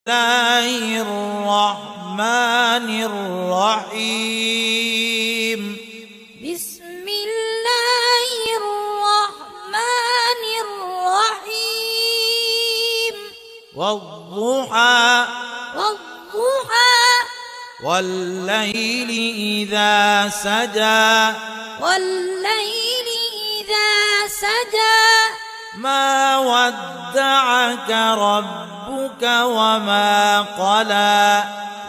الله الرحمن الرحيم. بسم الله الرحمن الرحيم. والضحى والضحى والليل إذا سجى والليل إذا سجى ما ودعك ربك وما قلى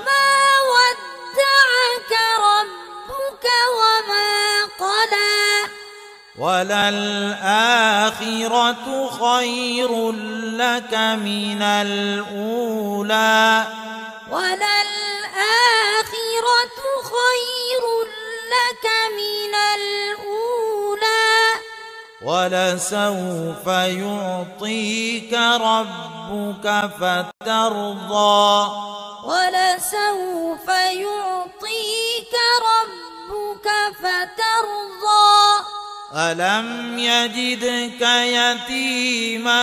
ما ودعك ربك وما قلى وللآخرة خير لك من الأولى وللآخرة خير لك من الأولى ولسوف يعطيك ربك فترضى ولسوف يعطيك ربك فترضى ألم يجدك يتيما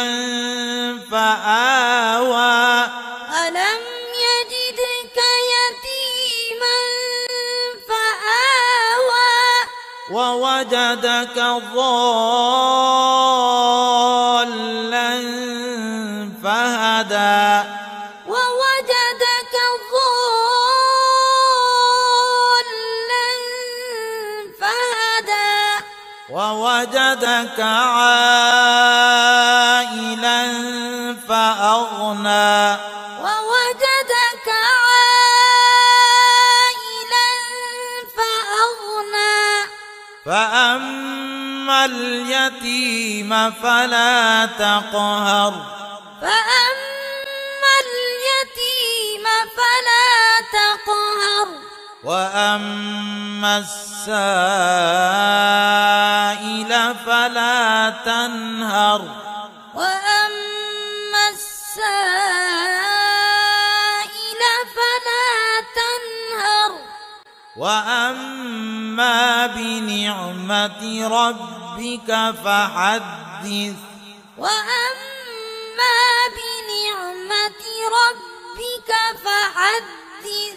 فآوى ألم يجدك يتيما فآوى ووجدك ضالا فهدى ووجدك ضالا فهدى ووجدك عائلا فأغنى ووجدك عائلا فأغنى فأما اليتيم فلا تقهر فأما اليتيم فلا تقهر وأما السائل فلا تنهر وأما السائل فلا تنهر وأما بنعمة ربك فحدث وأما بنعمة ربك فحدث